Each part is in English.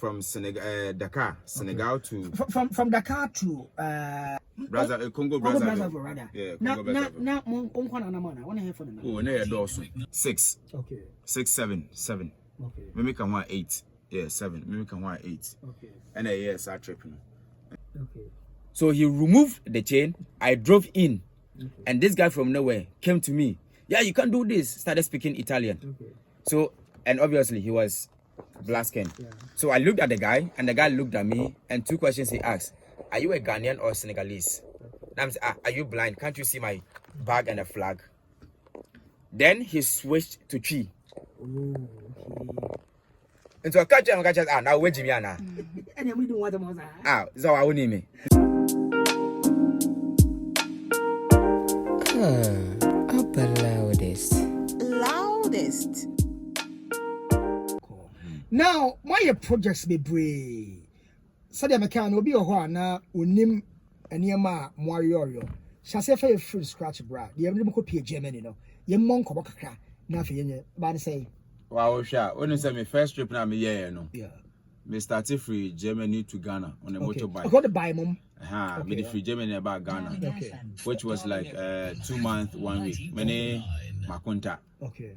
From Senegal, Dakar, Senegal to from Dakar to Congo, Brazzaville. Rather. Yeah, Congo, Brazzaville. Now, one here for them. Oh, no, also 6. Okay. 6, 7, 7. Okay. Maybe can want 8. Yeah, 7. Maybe can want 8. Okay. And a year start tripping. Okay. So he removed the chain. I drove in, and this guy from nowhere came to me. Yeah, you can do this. Started speaking Italian. Okay. So, and obviously he was black skin. Yeah. So I looked at the guy, and the guy looked at me, and 2 questions he asked: are you a Ghanaian or Senegalese? And I'm saying, are you blind? Can't you see my bag and a flag? Then he switched to Chi. And so I catch him, now wait, Jimmy, Anna. And we don't want them. So I won't need me. Up loudest. Now, my projects be brave. So the mechanic will be a horn unim and yama morio. Shall say for free scratch bra. The emblem could be Germany, no. Ye monk or baka. Nothing, but say. Wow, sure. When you say my first trip now, me no. Yeah. Me started free Germany to Ghana on a motorbike. I got to buy mom. Me the free Germany about Ghana. Okay. Which was like 2 months, 1 week. Many makunta. Okay.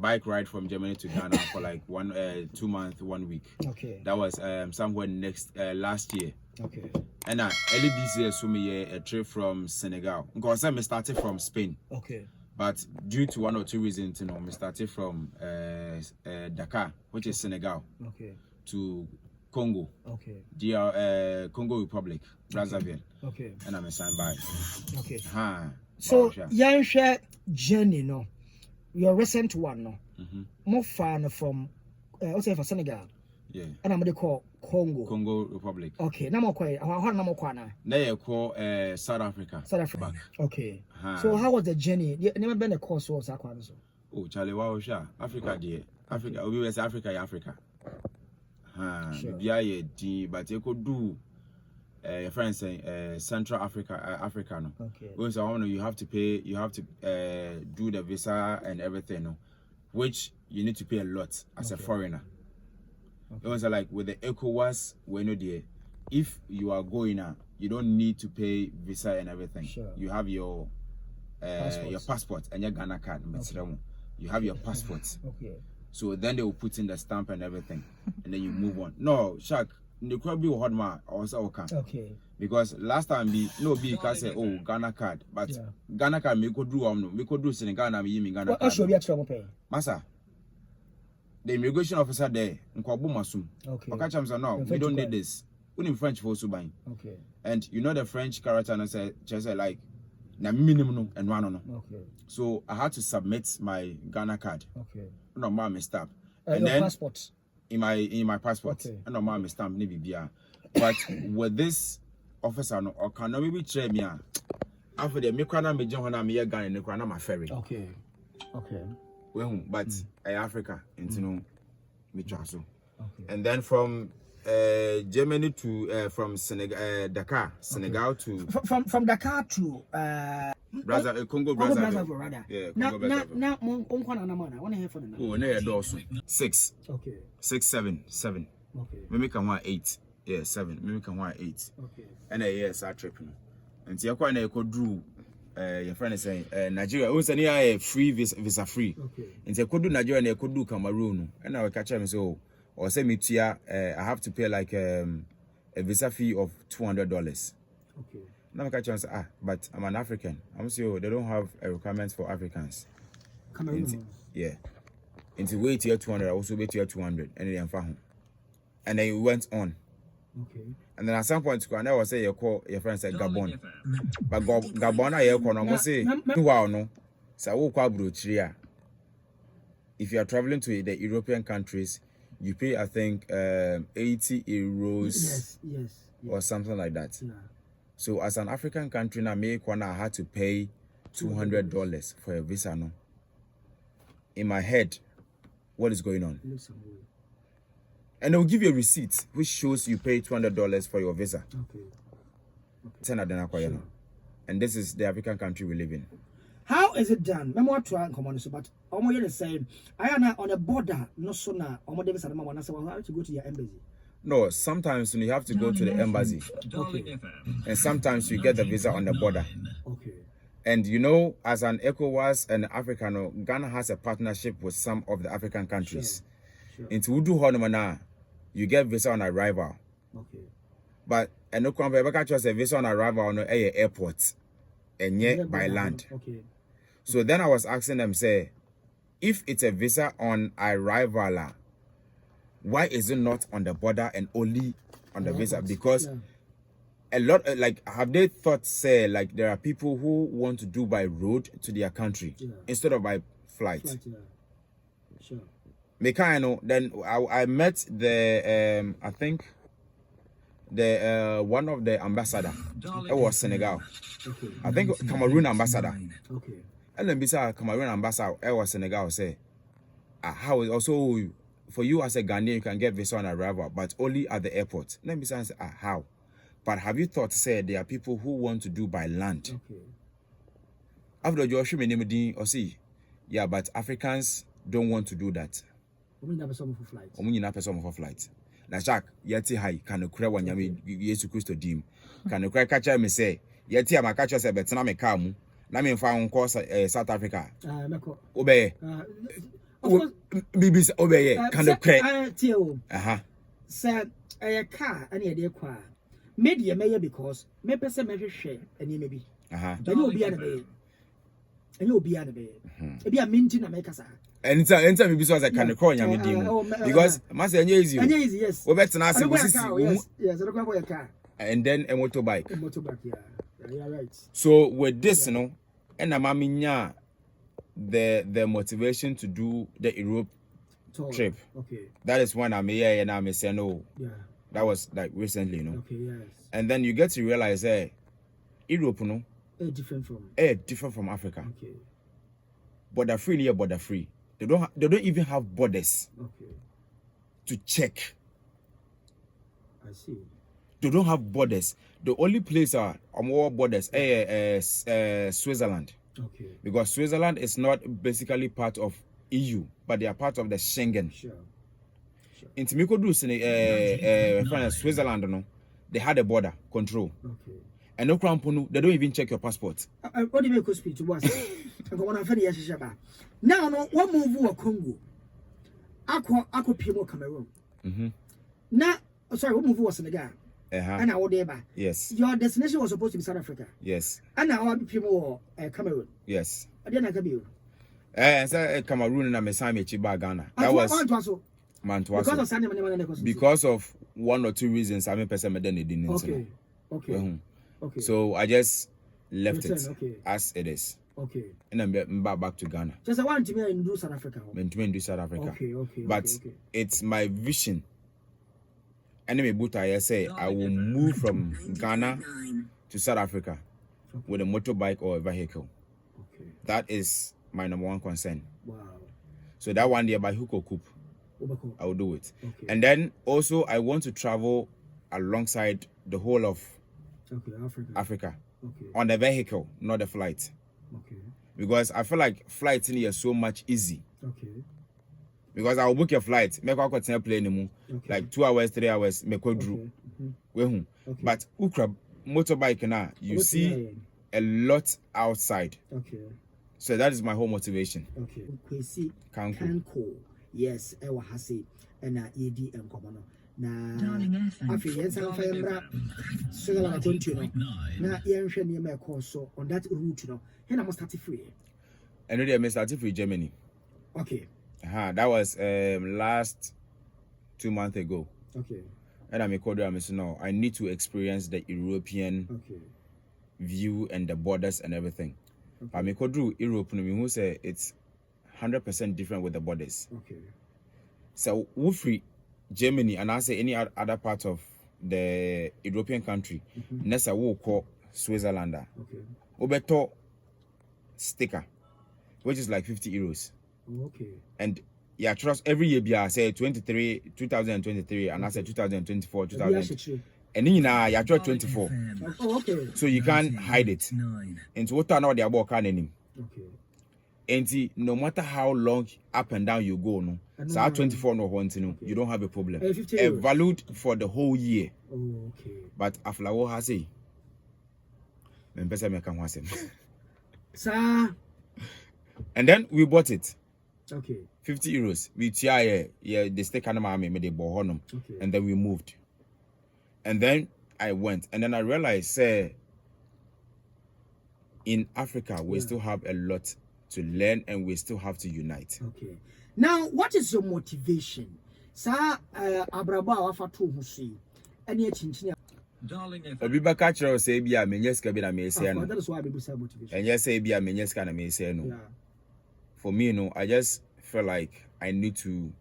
Bike ride from Germany to Ghana for like 2 months, 1 week. Okay. That was somewhere last year. Okay. And early this year, so me a trip from Senegal. Because I started from Spain. Okay. But due to 1 or 2 reasons, you know, we started from Dakar, which is Senegal, okay, to Congo, okay, Congo Republic, Brazzaville, okay, and I'm a signed by. Okay. So, Yansha journey, no, your recent one, no, more far from, what's it for Senegal? Yeah. And I'm going to call Congo Republic. Okay, now they call South Africa. South Africa. Okay. So how was the journey? You never been a course or something? Oh, Charlie, wow, sure. Africa, dear. Africa, we were Africa. Sure. But you could do your friends say Central Africa, no. Okay. Because you have to pay, you have to do the visa and everything, no, which you need to pay a lot as a foreigner. It was like with the ECOWAS, we know there. If you are going you don't need to pay visa and everything. Sure. You have your passport and your Ghana card. Okay. You have your passport. Okay. So then they will put in the stamp and everything, and then you move on. No, Shaq, the crowd be hard man also okay. Okay. Because last time we can say Ghana card, but Ghana card me could do Senegal na me Ghana card. What should be actually pay? Massa. The immigration officer there, okay. No, we don't need this. We need French for buying. Okay. And you know the French character and say just like na minimum and one no. Okay. So I had to submit my Ghana card. Okay. No mama stamp. And then passport. In my passport. Okay. And no mama stamp ni bibia. But with this officer no or can maybe try me after the me kwana me John na me Ghana ne kwana ma ferry. Okay. Okay. But Africa, into Michaso. And then from Germany to from Senegal, Dakar, Senegal to from Dakar to Congo, Brazzaville. Rather. Yeah, now, one here for them. Oh, no, also 6. Okay. 6, 7, 7. Okay. Maybe can want 8. Yeah, 7. Maybe can want 8. Okay. And a year start tripping. And see, I quite a could do. Your friend is saying Nigeria was a free visa free. Okay. And they could do Nigeria and they could do Cameroon. And I will catch them so or say me tia I have to pay like a visa fee of $200. Okay. Now I catch them say but I'm an African. I'm saying they don't have a requirement for Africans. Cameroon. Yeah. Into wait here 200, I also wait here 200 and then found. And then it went on. Okay. And then at some point, I was say you call your friend said Gabon, but Gabon I almost say wow no, so if you are traveling to the European countries, you pay I think 80 euros, yes, or something like that. Yeah. So as an African country now, I had to pay $200 for a visa. No, in my head, what is going on? And they'll give you a receipt which shows you pay $200 for your visa. Okay. Sure. And this is the African country we live in. How is it done? I'm not trying to come on, but I'm saying I am on a border, no sooner. I'm not how to go to your embassy. No, sometimes you have to go to the embassy. Okay. And sometimes you get the visa on the border. Okay. And you know, as an ECOWAS and African, Ghana has a partnership with some of the African countries. Sure. Into Udu Honomana, you get visa on arrival. Okay. But and no compare just a visa on arrival on the airport and yet by land. Okay. So then I was asking them, say, if it's a visa on arrival, why is it not on the border and only on the visa? Because a lot, like, have they thought, say, like, there are people who want to do by road to their country instead of by flight? Sure. Mekano, then I met the, I think, the one of the ambassador. It was Senegal. Okay. I think Cameroon ambassador. Okay. And then beside Cameroon ambassador, it was Senegal. Say, how is also for you as a Ghanaian, you can get visa on arrival, but only at the airport. Then beside say, how? But have you thought, say, there are people who want to do by land? Okay. After Joshua Menimudi, or see, yeah, but Africans don't want to do that. We never saw for flight. We never saw for flight. Na Jack, yeti high, can you cry when you Yesu Christo dim? Can you cry catcher me say, yeti am a catcher say, but me kamu. Na me found course South Africa. Obey. Bibis obey. Can you cry? Said a car and a dear choir. Maybe a mayor because maybe some measure share and you may be. Then you'll be at a bay. And you'll be at a bay. It'll be a minting and make us. Anytime you I can call you because Master easy. Yes. We better not say yes, I don't go a car. And then a motorbike. Yeah, you're right. So with this, you know, and I'm the motivation to do the Europe trip. Okay. That is when I'm here and I'm saying no. Yeah. That was like recently, you know. Okay, yes. And then you get to realize, Europe, you know, different from Africa. Okay. Border free near border free. They don't even have borders. Okay. To check. I see. They don't have borders. The only place are more borders, Switzerland. Okay. Because Switzerland is not basically part of EU, but they are part of the Schengen. Sure. In Timiko Switzerland, no, they had a border control. Okay. And no crown, they don't even check your passport. What do you make us speak to us? Now, no, one move to Congo. Ako Pimo Cameroon. Now, sorry, what move was Senegal? And I would there. Yes. Your destination was supposed to be South Africa. Yes. And now I'll be Pimo Cameroon. Yes. I didn't have you. Cameroon and Messami Chiba Ghana. That was because of one or two reasons. I mean, person didn't. Okay. Okay. Okay. So I just left it as it is. Okay. And I'm back to Ghana. Just I want to be in South Africa. Okay. But it's my vision. Anyway, but I say I will move from Ghana to South Africa with a motorbike or a vehicle. Okay. That is my number one concern. Wow. So that one day by hook or coup, I will do it. Okay. And then also I want to travel alongside the whole of Africa. Okay. On the vehicle, not the flight. Okay. Because I feel like flights in here is so much easy. Okay. Because I will book a flight, make a plane like 2 hours, 3 hours, make a drew. But Ukra motorbike now, you see a lot outside. Okay. So that is my whole motivation. Okay. Kanko. Yes, I will have said, and ED and Common. Now, after yes, I'm so I continue. Now, Ian course on that route, you know, and I must start free. And I must start free Germany. Okay. That was last 2 months ago. Okay. And I'm a coder. I'm saying no, I need to experience the European view and the borders and everything. Okay. I'm a coder Europe. Who say it's 100% different with the borders. Okay. So we free Germany and I say any other part of the European country. Next I will call Switzerland. Okay. Obeto sticker, which is like 50 euros. Okay. And yeah, trust every year I say 2023 and I say 2024, 2000. And then you trust 24. Oh, okay. So you can't hide it. And so what are now they about can name? Okay. And no matter how long up and down you go, no, so 24 no hunting, you don't have a problem. Valued for the whole year. Oh, okay. But after what has he? Sir. And then we bought it. Okay. 50 euros. We try the steak and made the bohonum. Okay. And then we moved. And then I went. And then I realized in Africa we still have a lot to learn and we still have to unite. Okay. Now, what is your motivation? Sir, Abraba Wafatu Husi. Any chinchina. Darling, Obiba Catcher say, be a menyeska be a messian. That is why people say motivation. And yes, say, be a menyeska and a messian. For me, I just feel like I need to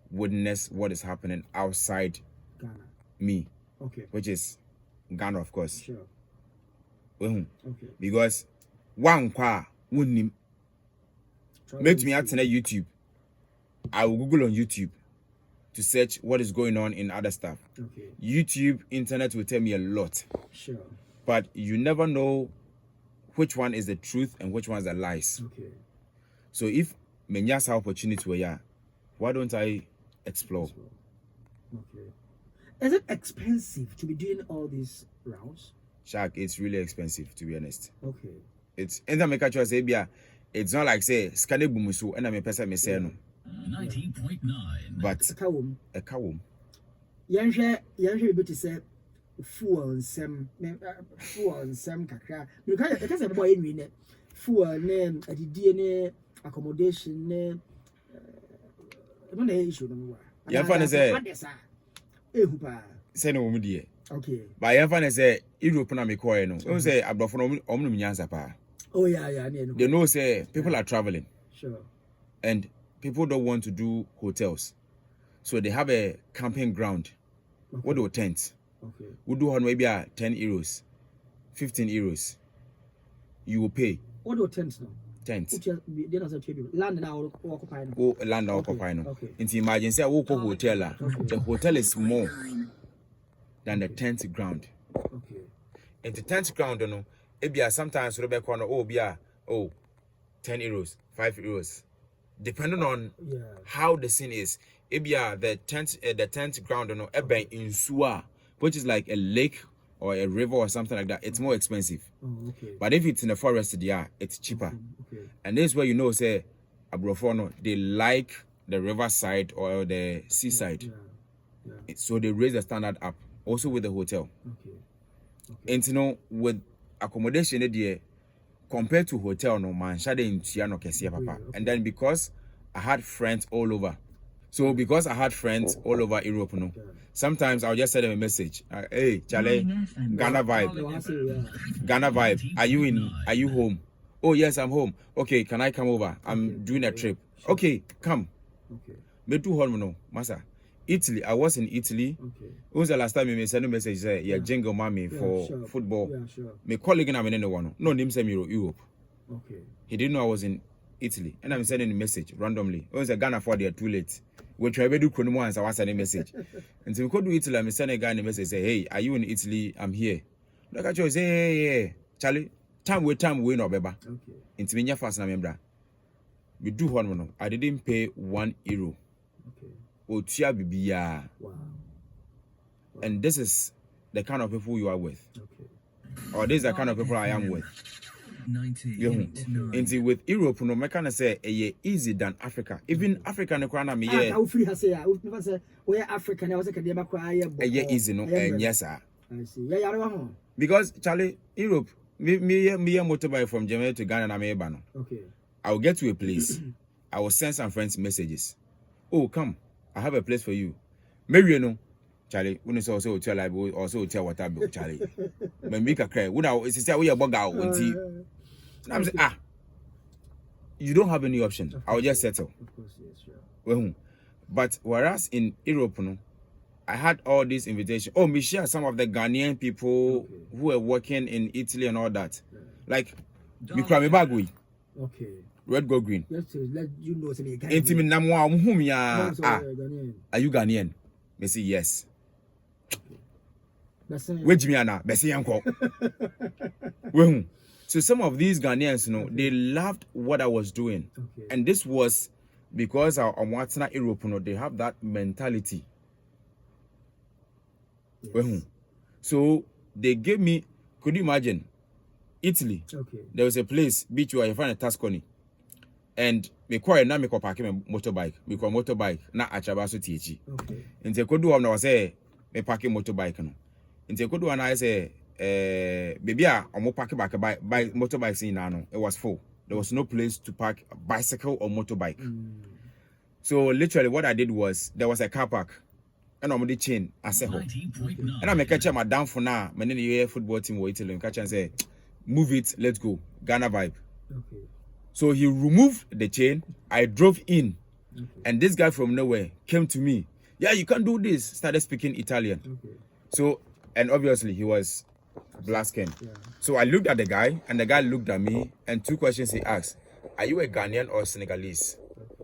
witness what is happening outside Ghana. Me. Okay. Which is Ghana, of course. Sure. Okay. Because one qua wouldn't make me out on YouTube. I will Google on YouTube to search what is going on in other stuff. Okay. YouTube, internet will tell me a lot. Sure. But you never know which one is the truth and which one is the lies. Okay. So if Menyasa opportunity were why don't I explore? Okay. Is it expensive to be doing all these rounds? Shark, it's really expensive to be honest. Okay. It's it's not like say skane bumusu and I'm a person me say no. 90.9. But a cow. Yanshare bit to say fuel and some kakra. Because a boy in it. Fuel name at the DNA accommodation name. No issue no more. Yafan say no media. Okay. But Yafan say Europe na me koy no. We say abrofo no omnum nyansa pa. Oh yeah. They know say people are traveling. Sure. And people don't want to do hotels. So they have a camping ground. Okay. What do tents? Okay. We do maybe 10 euros, 15 euros. You will pay. What do tents now? Tents. Land now occupy. Oh, land now occupy. Okay. Into imagine say we go hotel. The hotel is more than the tent ground. Okay. And the tent ground, sometimes we be 10 euros, 5 euros. Depending on how the scene is, the tent ground, in Sua, which is like a lake or a river or something like that, it's more expensive. Oh, okay. But if it's in the forest, it's cheaper. Okay. And this is where say Abrofono, they like the riverside or the seaside. Yeah. So they raise the standard up. Also with the hotel. Okay. And with accommodation, compared to hotel, no man, papa. And then because I had friends all over. So because I had friends all over Europe, sometimes I'll just send them a message. Hey, Charlie, Ghana vibe. Ghana vibe. Are you home? Oh yes, I'm home. Okay, can I come over? I'm doing a trip. Okay, come. Okay. Me too home no, Masa. Italy. I was in Italy. Okay. When was the last time you sent a message say jingle mommy for football? Yeah, sure. My colleague and I'm in the one. No, name say Europe. Okay. He didn't know I was in Italy. And I'm sending a message randomly. When was the Ghana for there too late? We try to do chronomo and I was sending a message. And so we could do Italy. I'm sending a guy a message say, hey, are you in Italy? I'm here. Look at you say, hey, Charlie, time we no beba. Okay. Into me fast na membra. We do one. I didn't pay €1. Okay. Wow. And this is the kind of people you are with. Okay. Or this is the kind of people I am with. 90. With Europe, no, I can say easy than Africa. Even Africa, no crana me African. I was easy no, and yes sir. I see. Yeah. Because Charlie, Europe, me motorbike from Germany to Ghana na me no. Okay. I will get to a place. I will send some friends messages. Oh, come. I have a place for you. Maybe you know, Charlie, when it's also hotel library, also hotel water bill, Charlie. When make a cry, when I say we are bug out, I'm saying, you don't have any option. I will just settle. Of course, yes, sure. Well, but whereas in Europe, no, I had all these invitations. Oh, me share some of the Ghanaian people who were working in Italy and all that. Yeah. Like, me cry me bagui. Okay. Red, go green. Just to let you know, some Intimate namwa whom ya Ghanaian. Are you Ghanaian? Me say yes. That's it. Wait me ana, me say yanko. Well, So some of these Ghanaians, you know, they loved what I was doing. Okay. And this was because on what's not Europe, you know, they have that mentality. Yes. So they gave me, could you imagine, Italy? Okay. There was a place, beach where you find a Tuscany. And me call na me ko park me motorbike. Me call motorbike na achaba so tiechi. Okay. Nti kodu am na say me park motorbike no. Nti kodu na say baby a omo park back by motorbikes in na no. It was full. There was no place to park a bicycle or motorbike. So literally what I did was there was a car park and I'm the chain I said and I make catch my down for now. My name football team were Italy and catch and say move it, let's go. Ghana vibe. Okay. So he removed the chain. I drove in, and this guy from nowhere came to me. Yeah, you can do this. Started speaking Italian. Okay. So, and obviously he was black skin. Yeah. So I looked at the guy, and the guy looked at me, and 2 questions he asked: are you a Ghanaian or Senegalese?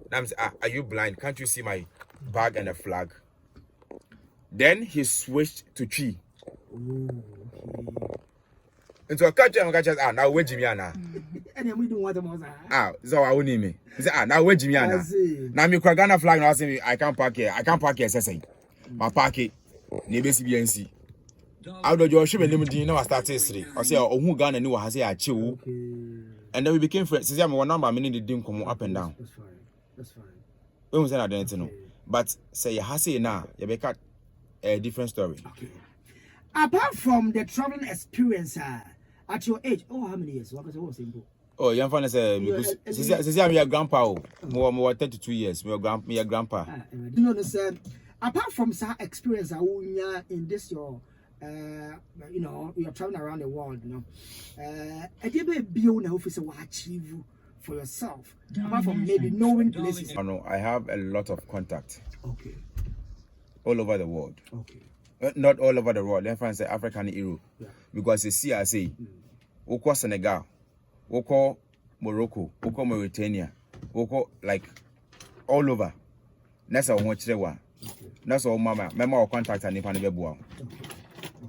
And I'm saying, are you blind? Can't you see my bag and a flag? Then he switched to Chi. And so I catch him, now where Jimmy Anna? And we don't want them. So I won't need me. He said, now where Jimmy Anna? Now me kwa Ghana flag now say I can't park here. I can't park here. Say, my park it. Nebe CBNC. Out of your ship and limited, now I start history. I say, oh, who Ghana knew I say I chill. And then we became friends. Since I'm one number, I mean, didn't come up and down. That's fine. That's fine. We don't say I don't know. But say you have now, you be cut a different story. Okay. Apart from the traveling experience, at your age, how many years? What was it simple? Oh, young fan say because since I'm your grandpa, more 32 years. Me your grandpa. You know, sir. Apart from that experience, in this your, you know, you're traveling around the world. You know, I did be on the office what achieve for yourself. Apart from maybe knowing places. I have a lot of contact. Okay. All over the world. Okay. Not all over the world. Let's say Africa and Europe. Yeah. Because you see, I say, we call Senegal, we call Morocco, we call Mauritania, we call like all over. That's how much they were. That's all, mama. Mama, contact and if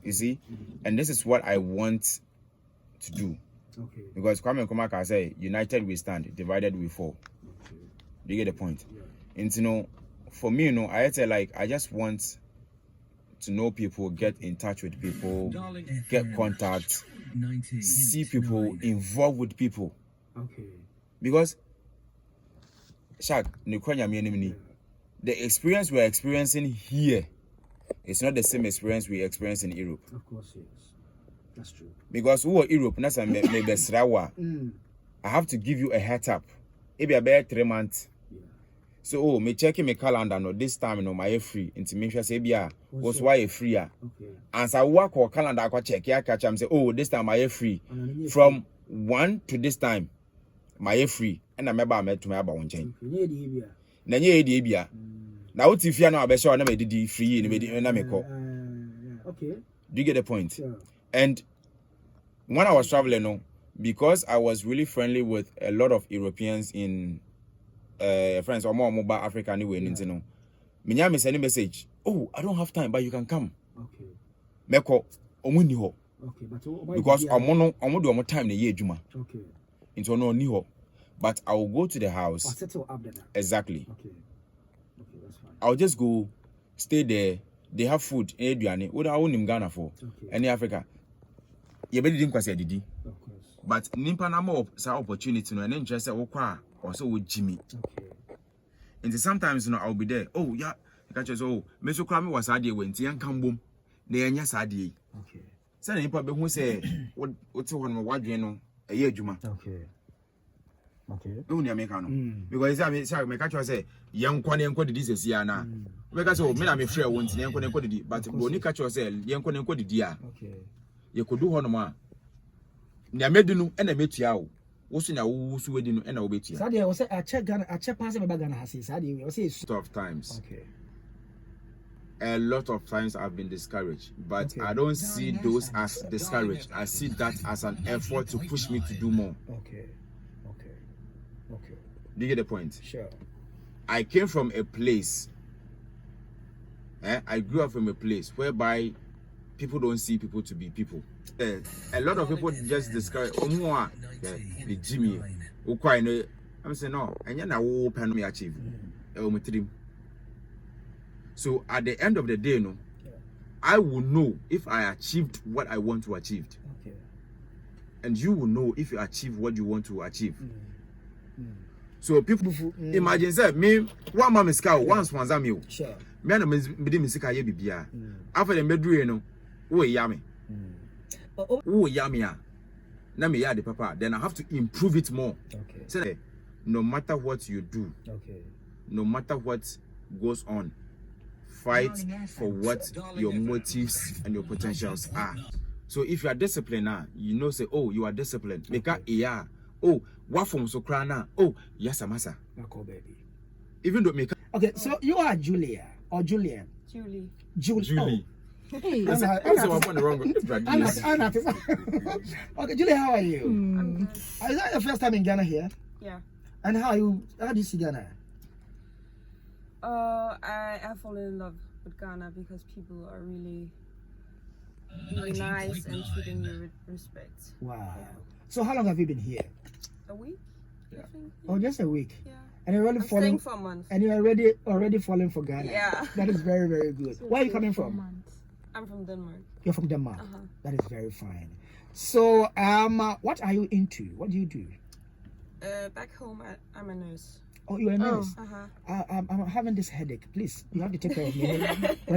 you see, and this is what I want to do. Okay. Because Kwame Nkrumah say, united we stand, divided we fall. Okay. Do you get the point? Yeah. And you know, for me, you know, I say like I just want to know people, get in touch with people, get contact, see people, involved with people. Okay. Because Shaq, the experience we're experiencing here is not the same experience we experience in Europe. Of course, yes. That's true. Because who are Europe, I have to give you a heads up. Maybe about 3 months. So me checking my calendar no this time no my free into me say bia was why free okay. And so work or calendar I check ya catch am say oh this time I free from 1 to this time my free and I remember I met to me about one chain na nye dey bia na what if you na be sure na me did free na me call okay. Do you get the point? Yeah. And when I was traveling no because I was really friendly with a lot of Europeans in friends or more mobile Africa anyway, you know. Me send a message. Oh, I don't have time, but you can come. Okay. Meko omuni ho. Okay, but because omo do time na ye adwuma. Okay. Into no ni ho. But I will go to the house. Settle up there. Exactly. Okay. Okay, that's fine. I'll just go stay there. They have food in Aduane. What I own in Ghana for. Okay. Any Africa. You better didn't kwase didi. Of course. But nimpa na more opportunity no and interest or kwa also with Jimmy. Okay. And sometimes you know I'll be there. Oh yeah, catch us. Oh, me so crime was idea when Tian come boom. They anya sadie. Okay. Say nimpa be who say what's one more wad no a year juma. Okay. Okay. No near Americano. Because I say me catch us say young kwane enko didi se sia na. We catch oh me na me free won't enko enko didi but boni catch us say young kwane enko didi a. Okay. You could do one ma. Nya medunu e na metua wo. Wo so nya wo so wedi no e na wo betua. Sadia wo say I check pass me Ghana has sadia wo say Tough times. Okay. A lot of times I've been discouraged, but I don't see those as discouraged. I see that as an effort to push me to do more. Okay. Okay. Okay. Do you get the point? Sure. I came from a place. I grew up from a place whereby people don't see people to be people. A lot of people just describe the Jimmy. I'm saying no, and you know, pen me achieve. So at the end of the day, no, I will know if I achieved what I want to achieve. Okay. And you will know if you achieve what you want to achieve. So people imagine say me one mama scout once me. Sure. Me na me dey misika ye bibia. After the medru no, wo ya me. Wo ya me a. Na me ya the papa, then I have to improve it more. Okay. Say no matter what you do, no matter what goes on, fight for what your motives and your potentials are. So if you are disciplined now, you know say, oh, you are disciplined. Because yeah, oh, what from so crana? Oh, yes, amasa. Baby. Even though make. Okay, so you are Julia or Julian? Julie. Julie. Oh. Hey, That's the wrong. Okay, Julie, how are you? I'm good. Is that your first time in Ghana here? Yeah. And how do you see Ghana? I fallen in love with Ghana because people are really nice and treating you with respect. Wow. Yeah. So how long have you been here? A week? Yeah. I think. Oh, just a week. Yeah. And you're already I'm falling staying for a month. and you're already falling for Ghana. Yeah. That is very, very good. Where are you coming from? I'm from Denmark. You're from Denmark. Uh-huh. That is very fine. So what are you into? What do you do? Back home, I'm a nurse. Oh, you're a nurse. Uh-huh. I'm having this headache. Please, you have to take care of me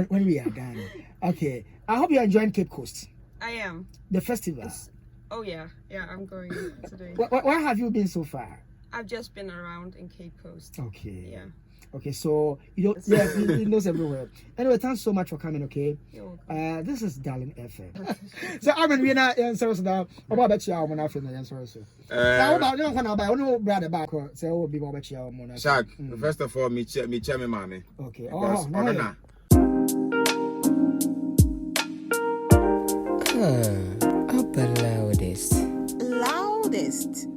when we are done. Okay. I hope you're enjoying Cape Coast. I am. The festival. Oh, yeah. Yeah, I'm going today. Where have you been so far? I've just been around in Cape Coast. Okay. Yeah. Okay, so you know, yeah, he knows everywhere. Anyway, thanks so much for coming. Okay. You're welcome. This is Darling FM. So I'm in Vienna. Answers now. About bet you I'm not feeling the answer. So. Now about you know about no brother back. Say oh be more bet you I'm not. Shaq, first of all, me mommy. Okay. Because No. Up the loudest. Loudest.